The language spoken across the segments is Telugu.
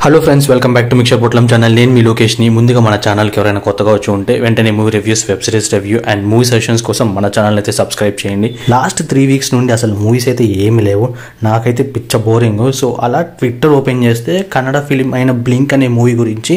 Hello friends, welcome back to mixture పొట్లం ఛానల్. నేను మీ లోకేష్ని. ముందుగా మన ఛానల్కి ఎవరైనా కొత్తగా వచ్చి ఉంటే వెంటనే movie reviews, web series review and movie sessions కోసం మన ఛానల్ అయితే సబ్స్క్రైబ్ చేయండి. లాస్ట్ 3 వీక్స్ నుండి అసలు మూవీస్ అయితే ఏమి లేవు. నాకైతే పిచ్చ బోరింగ్. సో అలా ట్విట్టర్ ఓపెన్ చేస్తే కన్నడ ఫిలిం అయిన బ్లింక్ అనే మూవీ గురించి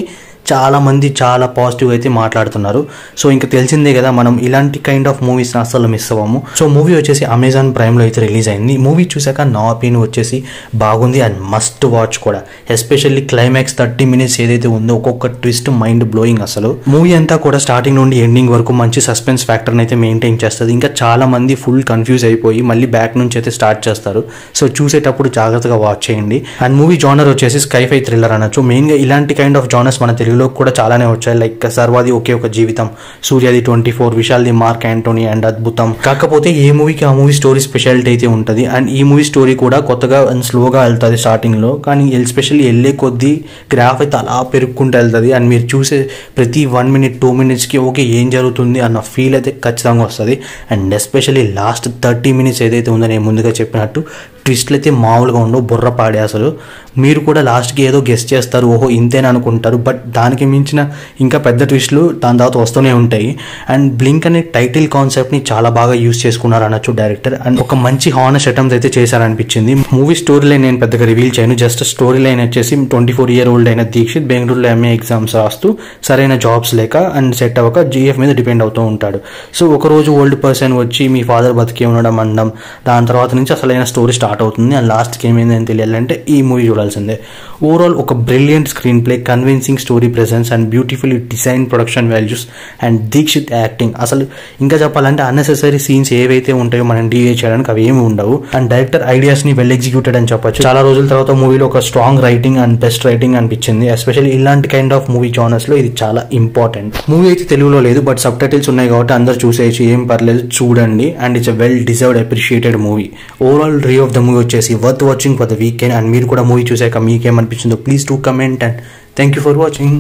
చాలా మంది చాలా పాజిటివ్ అయితే మాట్లాడుతున్నారు. సో ఇంకా తెలిసిందే కదా, మనం ఇలాంటి కైండ్ ఆఫ్ మూవీస్ అస్సలు మిస్ అవ్వము. సో మూవీ వచ్చేసి అమెజాన్ ప్రైమ్లో అయితే రిలీజ్ అయింది. మూవీ చూసాక నా ఒపీనియన్ వచ్చేసి బాగుంది అండ్ మస్ట్ వాచ్ కూడా. ఎస్పెషల్లీ క్లైమాక్స్ 30 మినిట్స్ ఏదైతే ఉందో, ఒక్కొక్క ట్విస్ట్ మైండ్ బ్లోయింగ్. అసలు మూవీ అంతా కూడా స్టార్టింగ్ నుండి ఎండింగ్ వరకు మంచి సస్పెన్స్ ఫ్యాక్టర్ని అయితే మెయింటైన్ చేస్తుంది. ఇంకా చాలా మంది ఫుల్ కన్ఫ్యూజ్ అయిపోయి మళ్ళీ బ్యాక్ నుంచి అయితే స్టార్ట్ చేస్తారు. సో చూసేటప్పుడు జాగ్రత్తగా వాచ్ చేయండి. అండ్ మూవీ జానర్ వచ్చేసి స్కైఫై థ్రిల్లర్ అనొచ్చు. మెయిన్గా ఇలాంటి కైండ్ ఆఫ్ జానర్స్ మన తెలుగులో కూడా చాలానే వచ్చాయి. లైక్ సర్వాది ఒకే ఒక జీవితం, సూర్యాది 24, విశాల్ది మార్క్ యాంటోనీ అండ్ అద్భుతం. కాకపోతే ఏ మూవీకి ఆ మూవీ స్టోరీ స్పెషాలిటీ అయితే ఉంటుంది. అండ్ ఈ మూవీ స్టోరీ కూడా కొత్తగా అండ్ స్లోగా వెళ్తుంది స్టార్టింగ్ లో, కానీ ఎస్పెషల్లీ వెళ్ళే కొద్దీ గ్రాఫ్ అయితే అలా పెరుగుకుంటూ వెళ్తుంది. అండ్ మీరు చూసే ప్రతి 1 మినిట్ 2 మినిట్స్కి ఓకే ఏం జరుగుతుంది అన్న ఫీల్ అయితే ఖచ్చితంగా వస్తుంది. అండ్ ఎస్పెషల్లీ లాస్ట్ 30 మినిట్స్ ఏదైతే ఉందో, నేను ముందుగా చెప్పినట్టు ట్విస్ట్లు అయితే మామూలుగా ఉండవు, బుర్ర పాడే. అసలు మీరు కూడా లాస్ట్కి ఏదో గెస్ట్ చేస్తారు, ఓహో ఇంతేనా అనుకుంటారు. బట్ దానికి మించిన ఇంకా పెద్ద ట్విస్ట్లు దాని తర్వాత వస్తూనే ఉంటాయి. అండ్ బ్లింక్ అనే టైటిల్ కాన్సెప్ట్ని చాలా బాగా యూజ్ చేసుకున్నారు అనొచ్చు డైరెక్టర్. అండ్ ఒక మంచి హానెస్ట్ అటెంప్ట్ అయితే చేశారనిపించింది. మూవీ స్టోరీ లైన్ నేను పెద్దగా రివీల్ చేయను. జస్ట్ స్టోరీ లైన్ వచ్చేసి 24 year old అయిన దీక్షిత్ బెంగళూరులో MA ఎగ్జామ్స్ రాస్తూ సరైన జాబ్స్ లేక అండ్ సెట్ అవ్వక GF మీద డిపెండ్ అవుతూ ఉంటాడు. సో ఒకరోజు ఓల్డ్ పర్సన్ వచ్చి మీ ఫాదర్ బతికే ఉండడం అనడం, దాని తర్వాత నుంచి అసలైన స్టోరీ స్టార్ట్ అవుతుంది. అండ్ లాస్ట్కి ఏమైందని తెలియాలంటే ఈ మూవీ చూడాల్సిందే. ఓవరాల్ ఒక brilliant screenplay, convincing story presence and beautifully design production values and Dikshit acting. అసలు ఇంకా చెప్పాలంటే అన్నెసెసరీ సీన్స్ ఏవైతే ఉంటాయో మనం డిలే చేయడానికి అవి ఏమి ఉండవు. అండ్ డైరెక్టర్ ఐడియాస్ ని వెల్ ఎగ్జిక్యూటెడ్ అని చెప్పొచ్చు. చాలా రోజుల తర్వాత మూవీలో ఒక strong writing and best writing అనిపించింది. ఎస్పెషల్లీ ఇలాంటి కైండ్ ఆఫ్ మూవీ జానర్స్ లో ఇది చాలా ఇంపార్టెంట్. మూవీ అయితే తెలుగులో లేదు, బట్ సబ్ టైటిల్స్ ఉన్నాయి కాబట్టి అందరు చూసేయచ్చు, ఏం పర్లేదు, చూడండి. And it's a well deserved appreciated movie. Overall review of the movie వచ్చేసి worth watching for the weekend. And మీరు కూడా మూవీ చూసాక మీకేమనిపించిందో please do comment. And thank you for watching.